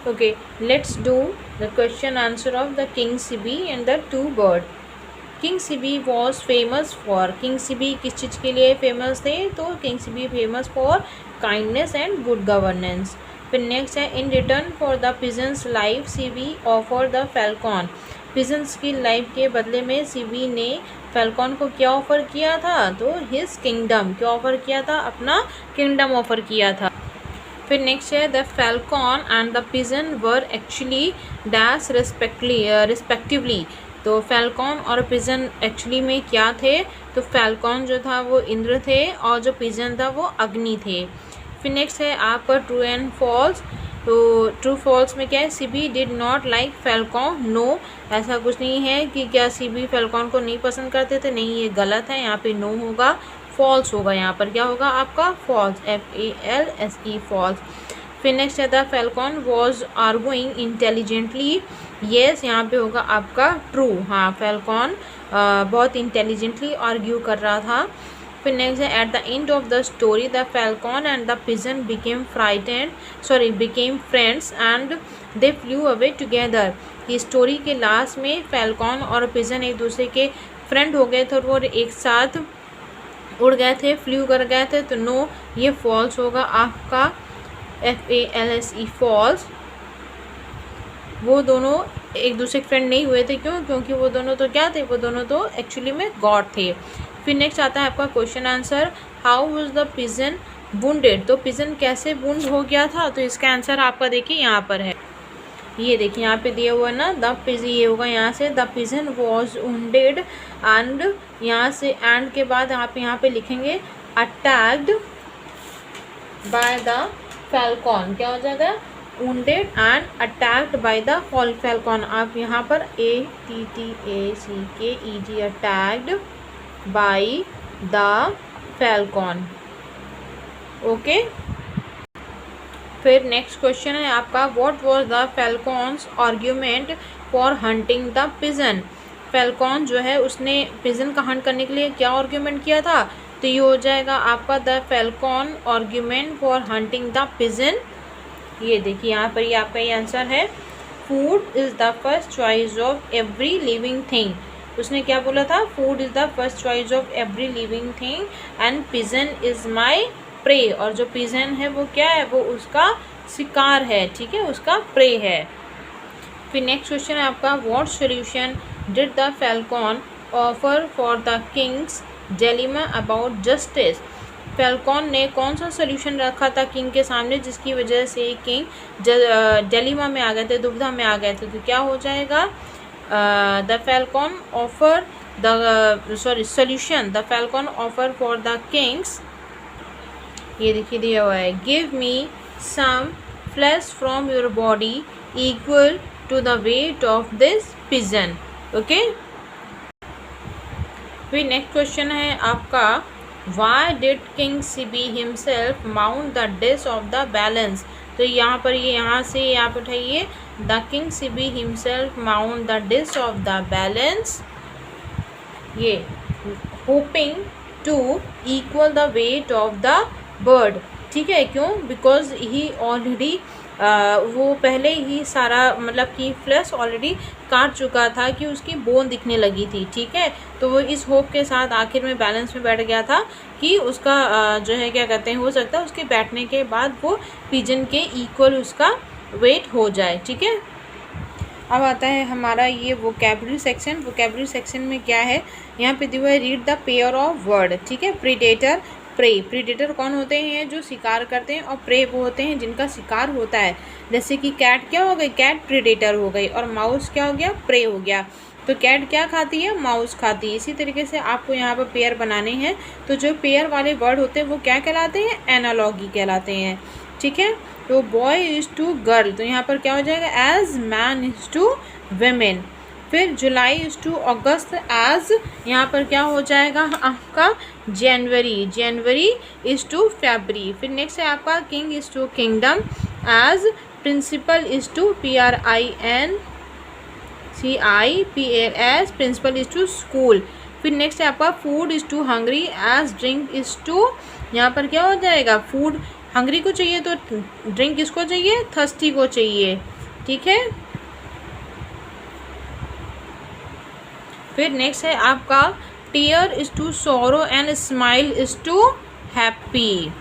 Okay, let's do the question answer of the King Sibi and the two bird. King Sibi was famous for, king Sibi किस चीज़ के लिए famous थे, तो king Sibi famous for kindness and good governance. फिर next है in return for the pigeon's life Sibi offer the falcon. Pigeon's की life के बदले में सिबी ने फैल्कॉन को क्या ऑफर किया था, तो हिज किंगडम. क्या ऑफर किया था, अपना किंगडम ऑफर किया था. फिर नेक्स्ट है the Falcon and the pigeon were actually dash respectively. तो फैल्कॉन और पिजन एक्चुअली में क्या थे, तो फैल्कॉन जो था वो इंद्र थे और जो पिजन था वो अग्नि थे. फिर नेक्स्ट है आपका ट्रू एंड फॉल्स. तो ट्रू फॉल्स में क्या है, Sibi did not like falcon. No, ऐसा कुछ नहीं है कि क्या सिबी फैल्कॉन को नहीं पसंद करते थे, नहीं, ये गलत है. यहाँ पे नो होगा, फॉल्स होगा. यहाँ पर क्या होगा आपका फॉल्स, FALSE फॉल्स. फिर नेक्स्ट है the Falcon was arguing intelligently. Yes, यहाँ पे होगा आपका ट्रू. हाँ, फैल्कॉन बहुत इंटेलिजेंटली आर्ग्यू कर रहा था. फिर नेक्स्ट है at the end of the story the Falcon and the pigeon became friends and they flu away together. ये स्टोरी के लास्ट में फैल्कॉन और पिजन एक दूसरे के फ्रेंड हो गए थे और वो एक साथ उड़ गए थे, फ्लू कर गए थे. तो नो, ये फॉल्स होगा आपका, FALSE फॉल्स. वो दोनों एक दूसरे के फ्रेंड नहीं हुए थे. क्यों, क्योंकि वो दोनों तो क्या थे, वो दोनों तो एक्चुअली में गॉड थे. फिर नेक्स्ट आता है आपका question answer. How was the pigeon wounded. तो पिजन कैसे वुंड हो गया था, तो इसका आंसर आपका देखिए यहाँ पर है. ये देखिए यहाँ पे दिया हुआ है ना, द पिजन, ये होगा यहाँ से the pigeon was wounded and यहाँ से एंड के बाद आप यहाँ पे लिखेंगे अटैक्ड बाय द फैल्कॉन. क्या हो जाएगा, wounded and attacked by the falcon. आप यहाँ पर ATTACKED attacked by the falcon. Okay. फिर नेक्स्ट क्वेश्चन है आपका what was the falcon's argument for hunting the pigeon. Falcon जो है उसने पिजन का हंट करने के लिए क्या आर्ग्यूमेंट किया था, तो ये हो जाएगा आपका the falcon argument for hunting the pigeon. ये देखिए यहाँ पर ये आपका ये आंसर है. Food is the first choice of every living thing. उसने क्या बोला था, food is the first choice of every living thing and pigeon is my prey. और जो पिजन है वो क्या है, वो उसका शिकार है, ठीक है, उसका प्रे है. फिर नेक्स्ट क्वेश्चन है आपका what solution did the falcon offer for the Kings dilemma about justice. Falcon ने कौन सा सोल्यूशन रखा था किंग के सामने जिसकी वजह से किंग डिलेमा में आ गए थे, दुविधा में आ गए थे. तो क्या हो जाएगा, the falcon offer solution the falcon offer for the kings. ये देखिए दिया हुआ है give me some flesh from your body equal to the weight of this pigeon. Okay. फिर नेक्स्ट क्वेश्चन है आपका Why did King Sibi himself mount the dish of the balance. तो यहाँ पर ये यहाँ से आप उठाइए the King Sibi himself mount the dish of the balance. ये hoping to equal the weight of the bird. ठीक है, क्यों, बिकॉज ही ऑलरेडी वो पहले ही सारा मतलब कि फ्लैश ऑलरेडी काट चुका था कि उसकी बोन दिखने लगी थी. ठीक है, तो वो इस होप के साथ आखिर में बैलेंस में बैठ गया था कि उसका जो है क्या कहते हैं, हो सकता है उसके बैठने के बाद वो पिजन के इक्वल उसका वेट हो जाए. ठीक है. अब आता है हमारा ये वोकैबुलरी सेक्शन. वोकैबुलरी सेक्शन में क्या है, यहाँ पे दिया है read the pair of word. ठीक है. Predator, pray. प्रीडेटर कौन होते हैं, जो शिकार करते हैं, और प्रे वो होते हैं जिनका शिकार होता है. जैसे कि कैट क्या हो गई, कैट प्रीडेटर हो गई, और माउस क्या हो गया, प्रे हो गया. तो कैट क्या खाती है, माउस खाती है. इसी तरीके से आपको यहाँ पर पेयर बनाने हैं. तो जो पेयर वाले वर्ड होते हैं वो क्या कहलाते हैं, एनालॉगी कहलाते हैं. ठीक है. तो बॉय इज़ टू गर्ल, तो यहाँ पर क्या हो जाएगा, as man is to women. फिर July is to August, as यहाँ पर क्या हो जाएगा आपका जनवरी. जनवरी इज़ टू फरवरी. फिर नेक्स्ट है आपका king is to kingdom, as principal is to PRINCIPALS, principal is to school. फिर नेक्स्ट है आपका food is to hungry, as drink is to, यहाँ पर क्या हो जाएगा, फूड हंग्री को चाहिए तो ड्रिंक किसको चाहिए, थर्स्टी को चाहिए. ठीक है। फिर नेक्स्ट है आपका tear is to sorrow and smile is to happy.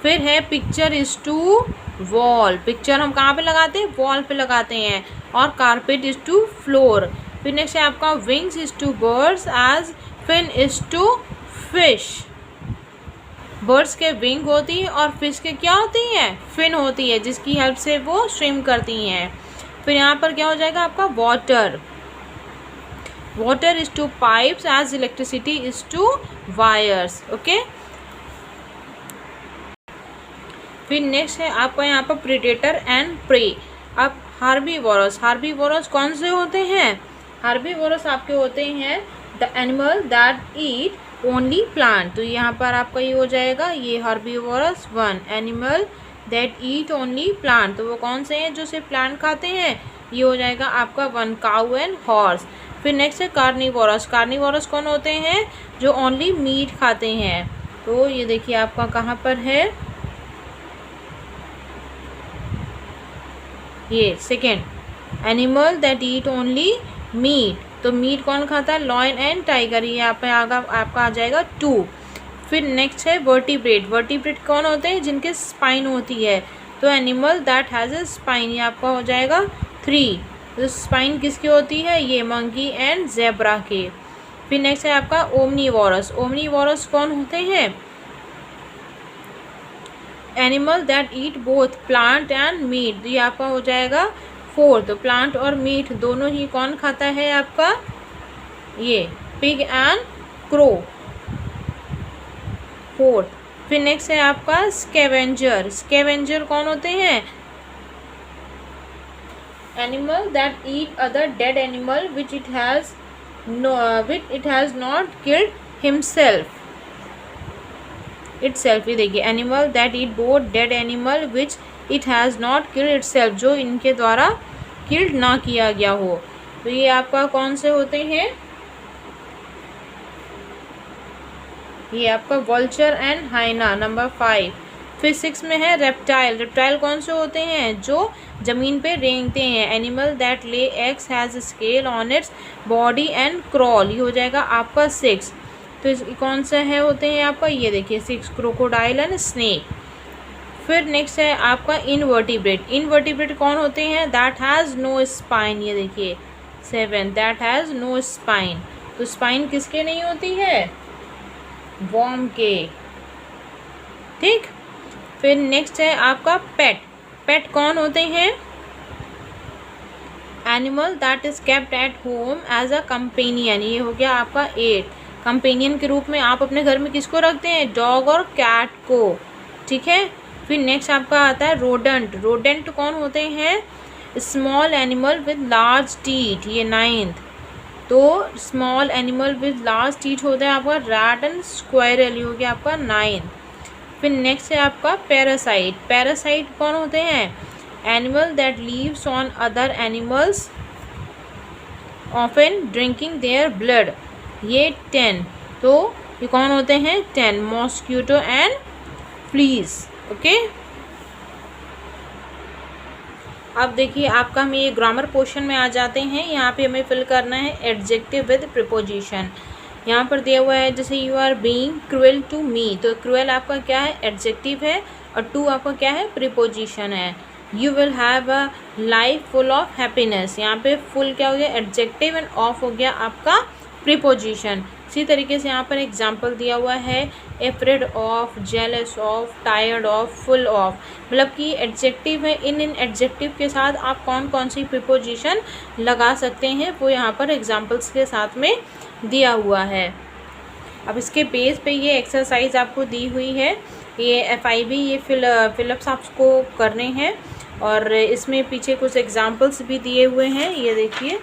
फिर है picture is to wall, picture हम कहाँ पे लगाते हैं, वॉल पे लगाते हैं। और कारपेट इज टू फ्लोर। फिर नेक्स्ट है आपका wings is to birds as fin is to fish. Birds के विंग होती है और फिश के क्या होती हैं, फिन होती है, जिसकी हेल्प से वो स्विम करती हैं। फिर यहाँ पर क्या हो जाएगा आपका water, water is to pipes as electricity is to wires. Okay. फिर नेक्स्ट है आपका यहाँ पर प्रेडेटर एंड प्रे। अब हार्बीवोरस, हार्बीवोरस कौन से होते हैं, हार्बीवोरस आपके होते हैं the animal that eat only plant. तो यहाँ पर आपका ये हो जाएगा, ये herbivores one, animal that eat only plant. तो वो कौन से हैं जो सिर्फ प्लांट खाते हैं, ये हो जाएगा आपका वन, काऊ एंड हॉर्स। फिर नेक्स्ट है कार्निवोरस, कार्निवोरस कौन होते हैं, जो ओनली मीट खाते हैं। तो ये देखिए आपका कहाँ पर है, ये second, animal that eat only meat. तो मीट कौन खाता है, लॉयन एंड टाइगर, ये यहाँ पे आपका आ जाएगा 2। फिर नेक्स्ट है वर्टिब्रेट, वर्टिब्रेट कौन होते हैं, जिनके स्पाइन होती है। तो animal that has a spine, ये आपका हो जाएगा 3। तो स्पाइन किसकी होती है, ये मंकी एंड जेब्रा के। फिर नेक्स्ट है आपका ओमनीवोरस, ओमनीवोरस कौन होते हैं, animal that eat both plant and meat. ये आपका हो जाएगा 4। तो प्लांट और मीट दोनों ही कौन खाता है आपका, ये पिग एंड क्रो, 4। फिर नेक्स्ट है आपका स्कैवेंजर, स्कैवेंजर कौन होते हैं, animal that eat other dead animal which it has not killed himself itself. ये देखिए animal that eat both dead animal which it has not killed itself, जो इनके द्वारा किल्ड ना किया गया हो। तो ये आपका कौन से होते हैं, ये आपका वल्चर एंड हाइना, नंबर 5। फिर 6 में है रेप्टाइल, रेप्टाइल कौन से होते हैं, जो ज़मीन पे रेंगते हैं। Animal that lay eggs has scale on its body and crawl, ये हो जाएगा आपका 6। तो इसकी कौन से है होते हैं आपका, ये देखिए 6, क्रोकोडाइल एंड स्नेक। फिर नेक्स्ट है आपका इनवर्टिब्रेट, इनवर्टिब्रेट कौन होते हैं, दैट हैज़ नो स्पाइन, ये देखिए 7, दैट हैज़ नो स्पाइन। तो स्पाइन किसके नहीं होती है, वॉर्म के, ठीक। फिर नेक्स्ट है आपका पेट, पेट कौन होते हैं, animal that is kept at home as a companion, ये हो गया आपका 8। कंपेनियन के रूप में आप अपने घर में किसको रखते हैं, डॉग और कैट को, ठीक है। फिर नेक्स्ट आपका आता है रोडेंट, रोडेंट कौन होते हैं, small animal with large teeth, ये 9th। तो small animal with large teeth होता है आपका रैट एंड स्क्वायरल, ये हो गया आपका 9th। फिर नेक्स्ट है आपका पैरासाइट, पैरासाइट कौन होते हैं, animal that leaves on other animals often drinking their blood, ये 10। तो ये कौन होते हैं, 10, मॉस्क्यूटो एंड फ्लीज। ओके। अब देखिए आपका हम ये ग्रामर पोर्शन में आ जाते हैं। यहाँ पे हमें फिल करना है एडजेक्टिव विद प्रीपोजिशन। यहाँ पर दिया हुआ है जैसे you are being cruel to me, तो क्रूएल आपका क्या है, एडजेक्टिव है, और टू आपका क्या है, प्रीपोजिशन है। You will have a life full of happiness, यहाँ पे फुल क्या हो गया, एडजेक्टिव, एंड ऑफ हो गया आपका प्रीपोजिशन। इसी तरीके से यहाँ पर एग्जाम्पल दिया हुआ है, afraid of, jealous of, tired of, full of, मतलब कि एडजेक्टिव है। इन एडजेक्टिव के साथ आप कौन कौन सी प्रीपोजिशन लगा सकते हैं, वो यहाँ पर एग्जाम्पल्स के साथ में दिया हुआ है। अब इसके बेस पे ये एक्सरसाइज आपको दी हुई है, ये FIB, ये फिलअप्स आपको करने हैं, और इसमें पीछे कुछ एग्जाम्पल्स भी दिए हुए हैं। ये देखिए,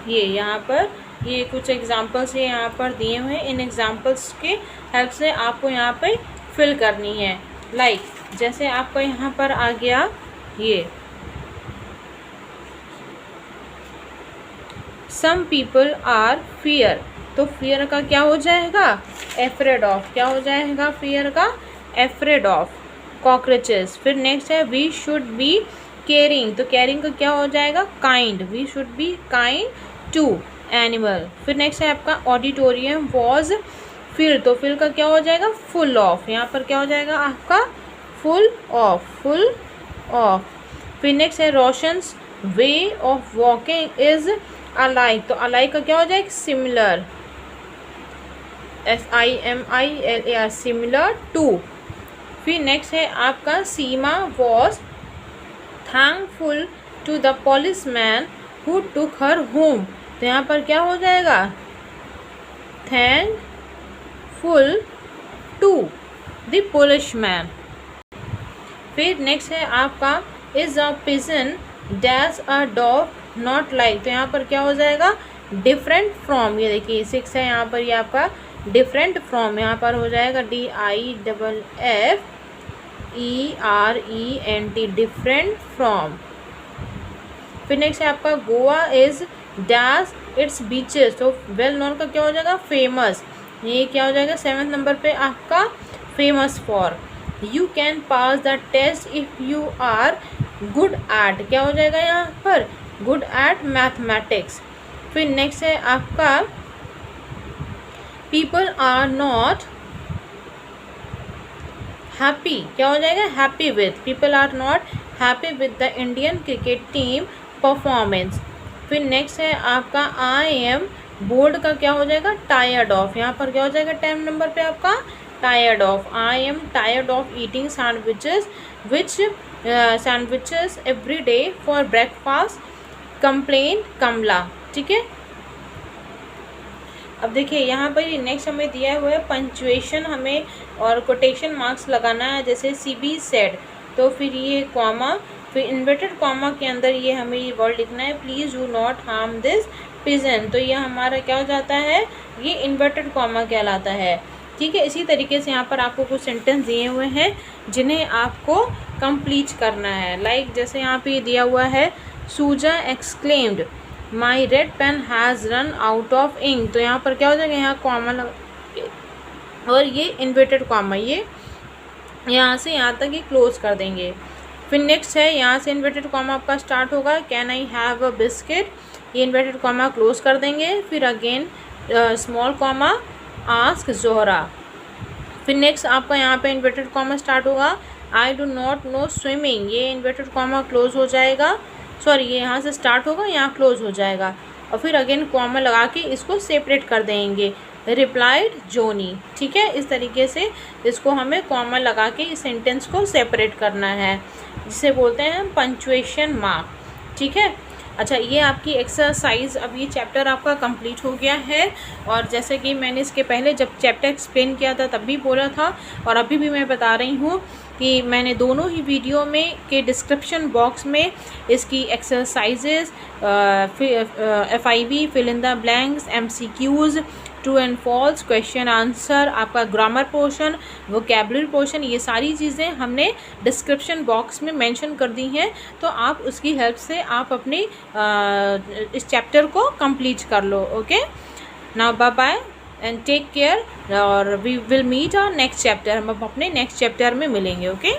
ये यहाँ पर ये कुछ एग्जाम्पल्स ये यहाँ पर दिए हुए हैं। इन एग्जाम्पल्स के हेल्प से आपको यहाँ पे फिल करनी है। लाइक जैसे आपका यहाँ पर आ गया ये, सम पीपल आर फियर, तो फियर का क्या हो जाएगा, एफ्रेड ऑफ, क्या हो जाएगा फियर का, एफ्रेड ऑफ कॉकरोचेस। फिर नेक्स्ट है वी शुड बी केयरिंग, तो केयरिंग का क्या हो जाएगा, kind, we should be kind to animal. फिर नेक्स्ट है आपका ऑडिटोरियम वॉज फिल, तो फिल का क्या हो जाएगा, फुल ऑफ, यहाँ पर क्या हो जाएगा आपका फुल ऑफ, फुल ऑफ। फिर नेक्स्ट है Roshan's way of walking is alike, तो अलाइक का क्या हो जाएगा, सिमिलर, SIMILAR, सिमिलर टू। फिर नेक्स्ट है आपका Seema was thankful to the policeman who took her home, तो यहाँ पर क्या हो जाएगा, थैंकफुल टू द पुलिसमैन। फिर नेक्स्ट है आपका is a pigeon dash a dog not like, तो यहाँ पर क्या हो जाएगा, डिफरेंट फ्रॉम, ये देखिए 6 है यहाँ पर, ये आपका डिफरेंट फ्रॉम, यहाँ पर हो जाएगा DIFFERENT, डिफरेंट फ्रॉम। फिर नेक्स्ट है आपका Goa is dash it's beaches, तो वेल नोन का क्या हो जाएगा, फेमस, ये क्या हो जाएगा 7th नंबर पे आपका famous for. You can pass the test if you are good at, क्या हो जाएगा यहाँ पर, गुड एट मैथमेटिक्स। फिर नेक्स्ट है आपका पीपल आर नॉट हैप्पी, क्या हो जाएगा, happy with, people are not happy with the Indian cricket team performance. फिर नेक्स्ट है आपका आई एम बोर्ड का क्या हो जाएगा, टायर्ड ऑफ, यहाँ पर क्या हो जाएगा 10 नंबर पे आपका tired of, I am tired of eating sandwiches which sandwiches every day for breakfast, complain Kamala, ठीक है। अब देखिए यहाँ पर ये नेक्स्ट हमें दिया हुआ है पंचुएशन हमें और कोटेशन मार्क्स लगाना है, जैसे CB सेड, तो फिर ये कॉमा, फिर इन्वर्टेड कॉमा के अंदर ये हमें ये वर्ड लिखना है, please do not harm this pigeon, तो ये हमारा क्या हो जाता है, ये इन्वर्टेड कॉमा कहलाता है, ठीक है। इसी तरीके से यहाँ पर आपको कुछ सेंटेंस दिए हुए हैं जिन्हें आपको कंप्लीट करना है, लाइक जैसे यहाँ पे दिया हुआ है सूजा exclaimed my red pen has run out of ink, तो यहाँ पर क्या हो जाएगा, यहाँ कॉमा लगा और ये इन्वर्टेड कॉमा, ये यहाँ से यहाँ तक ये क्लोज कर देंगे। फिर नेक्स्ट है यहाँ से इन्वर्टेड कॉमा आपका स्टार्ट होगा, can I have a biscuit, ये इन्वर्टेड कॉमा क्लोज कर देंगे। फिर again small comma ask Zohra. फिर नेक्स्ट आपका यहाँ पे इन्वर्टेड कॉमा स्टार्ट होगा, I do not know swimming, ये इन्वर्टेड कॉमा क्लोज हो जाएगा, सॉरी ये यहाँ से स्टार्ट होगा यहाँ क्लोज हो जाएगा, और फिर अगेन कॉमा लगा के इसको सेपरेट कर देंगे, रिप्लाइड जोनी, ठीक है। इस तरीके से इसको हमें कॉमा लगा के इस सेंटेंस को सेपरेट करना है, जिसे बोलते हैं पंचुएशन मार्क, ठीक है। अच्छा, ये आपकी एक्सरसाइज, अब ये चैप्टर आपका कंप्लीट हो गया है, और जैसे कि मैंने इसके पहले जब चैप्टर एक्सप्लेन किया था तब भी बोला था, और अभी भी मैं बता रही हूँ कि मैंने दोनों ही वीडियो में के डिस्क्रिप्शन बॉक्स में इसकी exercises, FIB, fill in the blanks, MCQs, true and false, question answer, आपका ग्रामर पोर्शन, वोकैबुलरी पोर्शन, ये सारी चीज़ें हमने डिस्क्रिप्शन बॉक्स में मेंशन कर दी हैं, तो आप उसकी हेल्प से आप अपनी इस चैप्टर को कंप्लीट कर लो। Okay, now bye bye and take care, और we will meet our next chapter, हम अपने नेक्स्ट चैप्टर में मिलेंगे। ओके।